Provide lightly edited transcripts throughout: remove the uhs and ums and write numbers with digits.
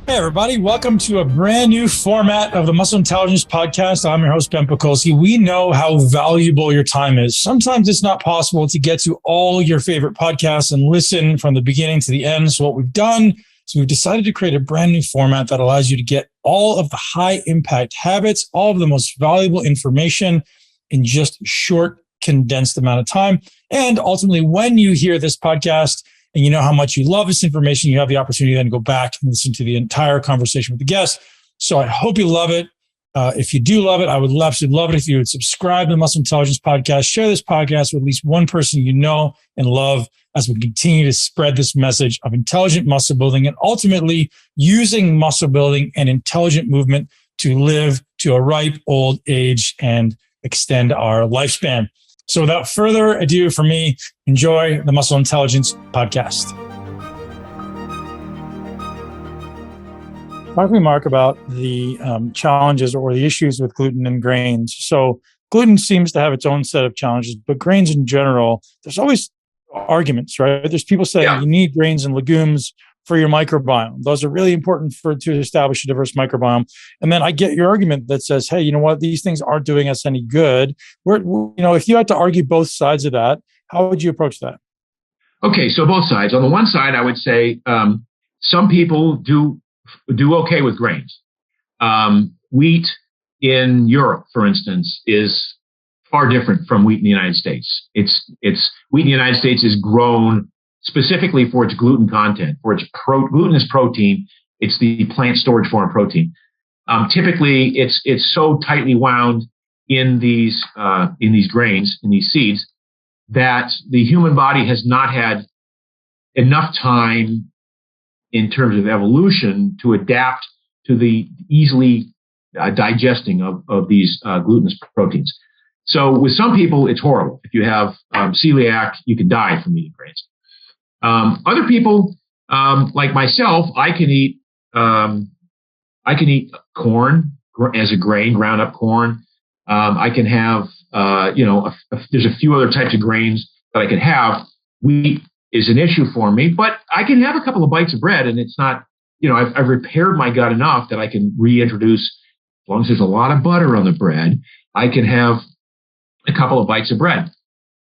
Hey, everybody. Welcome to a brand new format of the Muscle Intelligence Podcast. I'm your host, Ben Pakulski. We know how valuable your time is. Sometimes it's not possible to get to all your favorite podcasts and listen from the beginning to the end. So what we've done is we've decided to create a brand new format that allows you to get all of the high impact habits, all of the most valuable information in just a short, condensed amount of time. And ultimately, when you hear this podcast, and you know how much you love this information, you have the opportunity then to go back and listen to the entire conversation with the guest. So I hope you love it. If you do love it, I would absolutely love it if you would subscribe to the Muscle Intelligence Podcast, share this podcast with at least one person you know and love as we continue to spread this message of intelligent muscle building and ultimately using muscle building and intelligent movement to live to a ripe old age and extend our lifespan. So without further ado for me, enjoy the Muscle Intelligence Podcast. Talk to me, Mark, about the challenges or the issues with gluten and grains. So gluten seems to have its own set of challenges, but grains in general, there's always arguments, right? There's people saying you need grains and legumes for your microbiome. Those are really important to establish a diverse microbiome. And then I get your argument that says, hey, you know what? These things aren't doing us any good. If you had to argue both sides of that, how would you approach that? Okay, so both sides. On the one side, I would say some people do okay with grains. Wheat in Europe, for instance, is far different from wheat in the United States. It's wheat in the United States is grown specifically for its gluten content, for its gluten is protein. It's the plant storage form of protein. Typically, it's so tightly wound in these grains, in these seeds, that the human body has not had enough time in terms of evolution to adapt to the easily digesting of these glutinous proteins. So with some people, it's horrible. If you have celiac, you can die from eating grains. Other people, like myself, I can eat corn as a grain, ground up corn. I can have, there's a few other types of grains that I can have. Wheat is an issue for me, but I can have a couple of bites of bread, and it's not, I've repaired my gut enough that I can reintroduce, as long as there's a lot of butter on the bread, I can have a couple of bites of bread.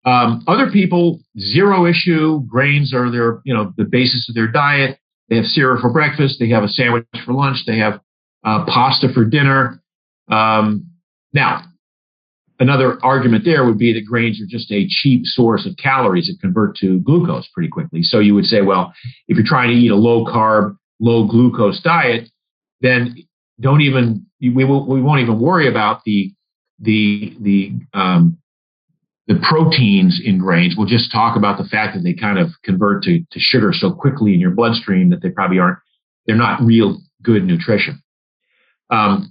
Other people, zero issue. Grains are the basis of their diet. They have cereal for breakfast. They have a sandwich for lunch. They have pasta for dinner. Now, another argument there would be that grains are just a cheap source of calories that convert to glucose pretty quickly. So you would say, well, if you're trying to eat a low carb, low glucose diet, then we won't even worry about the proteins in grains. We'll just talk about the fact that they kind of convert to sugar so quickly in your bloodstream that they're not real good nutrition. The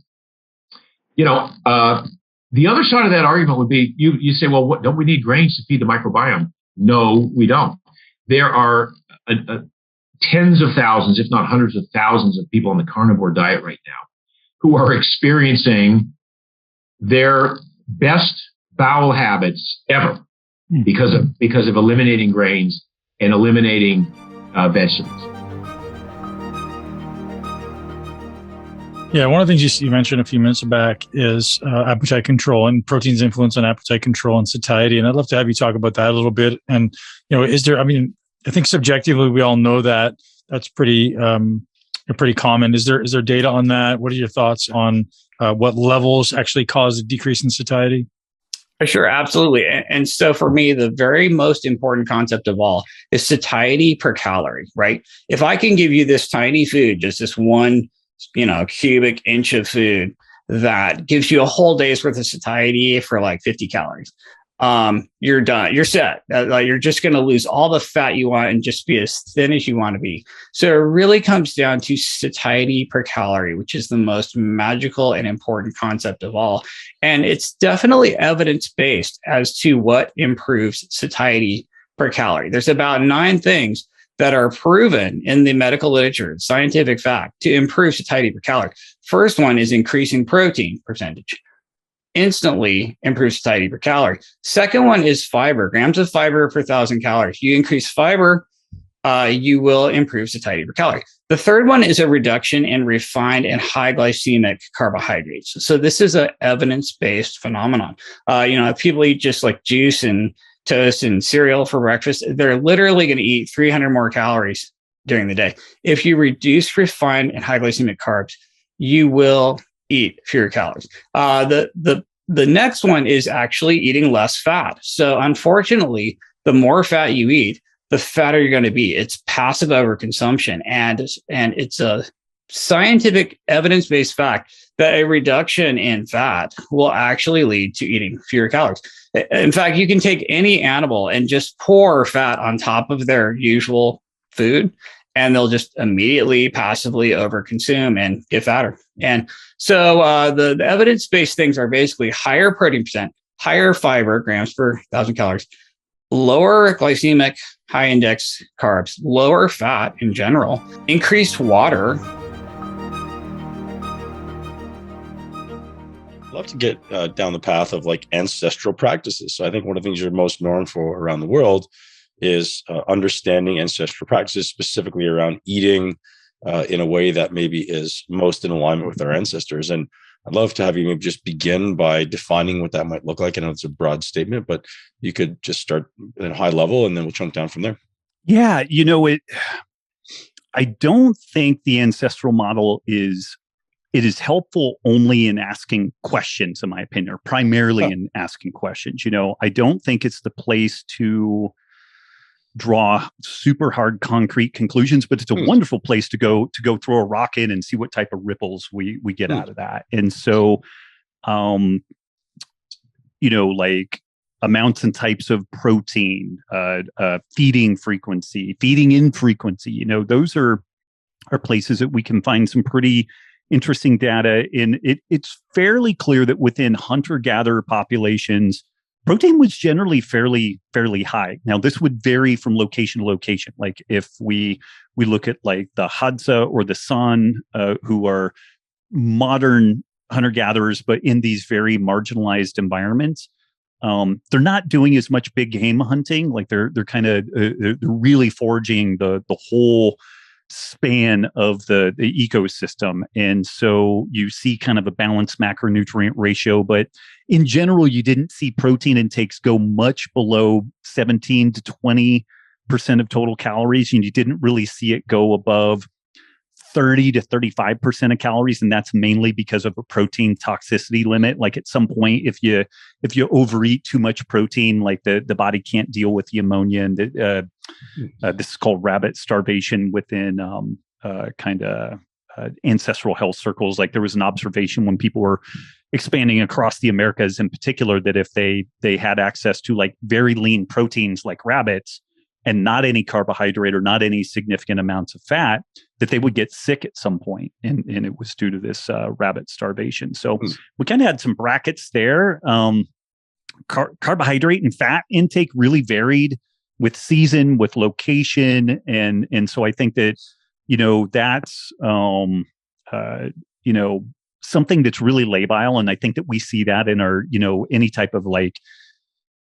other side of that argument would be, you say, well, don't we need grains to feed the microbiome? No, we don't. There are tens of thousands, if not hundreds of thousands of people on the carnivore diet right now who are experiencing their best bowel habits ever because of eliminating grains and eliminating vegetables. Yeah, one of the things you mentioned a few minutes back is appetite control and protein's influence on appetite control and satiety. And I'd love to have you talk about that a little bit. And, I think subjectively we all know that that's pretty common. Is there data on that? What are your thoughts on what levels actually cause a decrease in satiety? Sure, absolutely. And so for me, the very most important concept of all is satiety per calorie, right? If I can give you this tiny food, just this one, cubic inch of food that gives you a whole day's worth of satiety for like 50 calories, you're done. You're set. You're just going to lose all the fat you want and just be as thin as you want to be. So it really comes down to satiety per calorie, which is the most magical and important concept of all. And it's definitely evidence-based as to what improves satiety per calorie. There's about 9 things that are proven in the medical literature, scientific fact, to improve satiety per calorie. First one is increasing protein percentage. Instantly improves satiety per calorie. Second one is fiber, grams of fiber per 1,000 calories. You increase fiber you will improve satiety per calorie. The third one is a reduction in refined and high glycemic carbohydrates. So this is an evidence-based phenomenon. If people eat just like juice and toast and cereal for breakfast, they're literally going to eat 300 more calories during the day. If you reduce refined and high glycemic carbs, you will eat fewer calories. The next one is actually eating less fat. So unfortunately, the more fat you eat, the fatter you're going to be. It's passive overconsumption. And it's a scientific evidence-based fact that a reduction in fat will actually lead to eating fewer calories. In fact, you can take any animal and just pour fat on top of their usual food, and they'll just immediately passively overconsume and get fatter. And so the evidence-based things are basically higher protein percent, higher fiber grams per 1,000 calories, lower glycemic, high index carbs, lower fat in general, increased water. I'd love to get down the path of like ancestral practices. So I think one of the things you're most known for around the world is understanding ancestral practices, specifically around eating in a way that maybe is most in alignment with our ancestors. And I'd love to have you maybe just begin by defining what that might look like. I know it's a broad statement, but you could just start at a high level and then we'll chunk down from there. Yeah, I don't think the ancestral model is helpful only in asking questions, in my opinion, or primarily in asking questions. I don't think it's the place to draw super hard concrete conclusions, but it's a wonderful place to go throw a rock in and see what type of ripples we get out of that. And so, like amounts and types of protein, feeding frequency, feeding infrequency, those are places that we can find some pretty interesting data in. It's fairly clear that within hunter-gatherer populations, protein was generally fairly high. Now, this would vary from location to location. Like if we look at like the Hadza or the San, who are modern hunter-gatherers, but in these very marginalized environments, they're not doing as much big game hunting. Like they're kind of they're really foraging the whole span of the ecosystem. And so you see kind of a balanced macronutrient ratio, but in general, you didn't see protein intakes go much below 17 to 20% of total calories. And you didn't really see it go above 30 to 35% of calories. And that's mainly because of a protein toxicity limit. Like at some point, if you overeat too much protein, like the body can't deal with the ammonia. And this is called rabbit starvation within ancestral health circles. Like there was an observation when people were expanding across the Americas in particular, that if they had access to like very lean proteins like rabbits and not any carbohydrate or not any significant amounts of fat, that they would get sick at some point. And it was due to this rabbit starvation. So we kind of had some brackets there. Carbohydrate and fat intake really varied with season, with location. And so I think that, that's, something that's really labile. And I think that we see that in our, any type of like,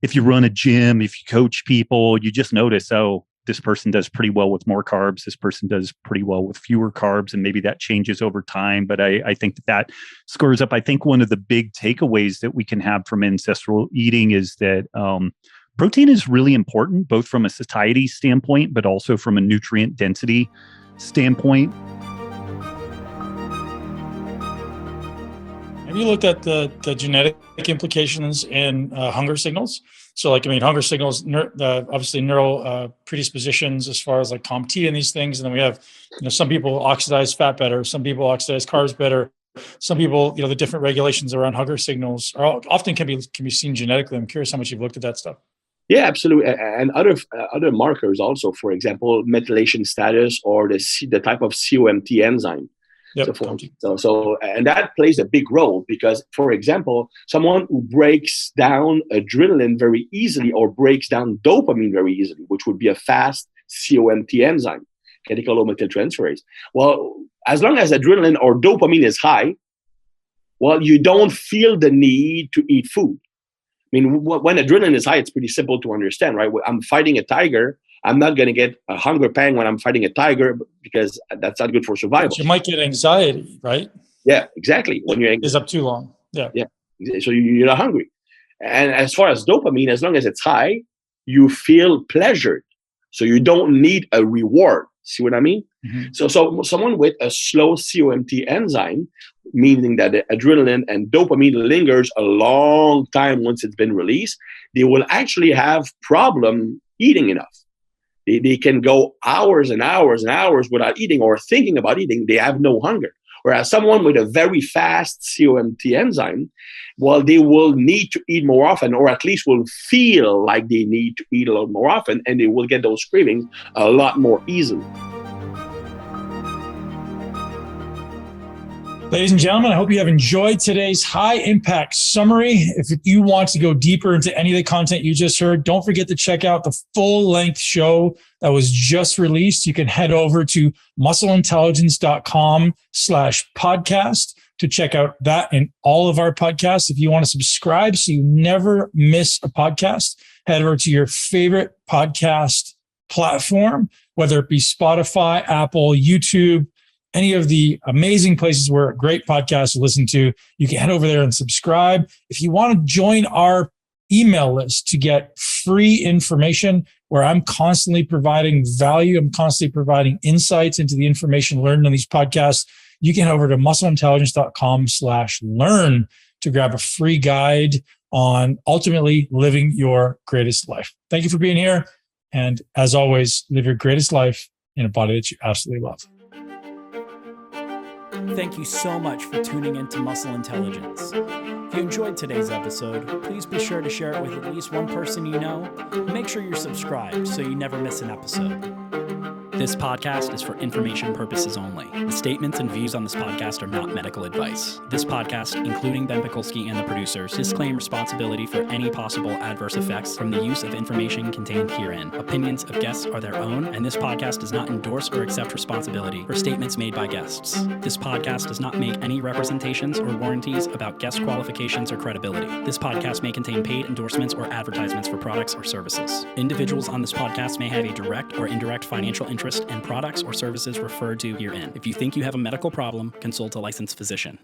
if you run a gym, if you coach people, you just notice, oh, this person does pretty well with more carbs. This person does pretty well with fewer carbs. And maybe that changes over time. But I think that scores up. I think one of the big takeaways that we can have from ancestral eating is that protein is really important, both from a satiety standpoint, but also from a nutrient density standpoint. Have you looked at the genetic implications in hunger signals? So hunger signals, obviously neural predispositions as far as like COMT and these things. And then we have, some people oxidize fat better. Some people oxidize carbs better. Some people, the different regulations around hunger signals often can be seen genetically. I'm curious how much you've looked at that stuff. Yeah, absolutely. And other markers also, for example, methylation status or the type of COMT enzyme. Yep. So and that plays a big role because, for example, someone who breaks down adrenaline very easily or breaks down dopamine very easily, which would be a fast COMT enzyme, catechol methyltransferase. Well, as long as adrenaline or dopamine is high, well, you don't feel the need to eat food. I mean, when adrenaline is high, it's pretty simple to understand, right? I'm fighting a tiger. I'm not going to get a hunger pang when I'm fighting a tiger because that's not good for survival. But you might get anxiety, right? Yeah, exactly. When you're is up too long. Yeah. So you're not hungry. And as far as dopamine, as long as it's high, you feel pleasured. So you don't need a reward. See what I mean? Mm-hmm. So someone with a slow COMT enzyme, meaning that the adrenaline and dopamine lingers a long time once it's been released, they will actually have problem eating enough. They can go hours and hours and hours without eating or thinking about eating. They have no hunger. Whereas someone with a very fast COMT enzyme, well, they will need to eat more often, or at least will feel like they need to eat a lot more often, and they will get those cravings a lot more easily. Ladies and gentlemen, I hope you have enjoyed today's high impact summary. If you want to go deeper into any of the content you just heard, don't forget to check out the full length show that was just released. You can head over to muscleintelligence.com/podcast to check out that and all of our podcasts. If you want to subscribe so you never miss a podcast, head over to your favorite podcast platform, whether it be Spotify, Apple, YouTube, any of the amazing places where great podcasts to listen to. You can head over there and subscribe. If you want to join our email list to get free information where I'm constantly providing value, I'm constantly providing insights into the information learned on these podcasts, you can head over to muscleintelligence.com/learn to grab a free guide on ultimately living your greatest life. Thank you for being here. And as always, live your greatest life in a body that you absolutely love. Thank you so much for tuning into Muscle Intelligence. If you enjoyed today's episode, please be sure to share it with at least one person you know. Make sure you're subscribed so you never miss an episode. This podcast is for information purposes only. The statements and views on this podcast are not medical advice. This podcast, including Ben Pakulski and the producers, disclaim responsibility for any possible adverse effects from the use of information contained herein. Opinions of guests are their own, and this podcast does not endorse or accept responsibility for statements made by guests. This podcast does not make any representations or warranties about guest qualifications or credibility. This podcast may contain paid endorsements or advertisements for products or services. Individuals on this podcast may have a direct or indirect financial interest in products or services referred to herein. If you think you have a medical problem, consult a licensed physician.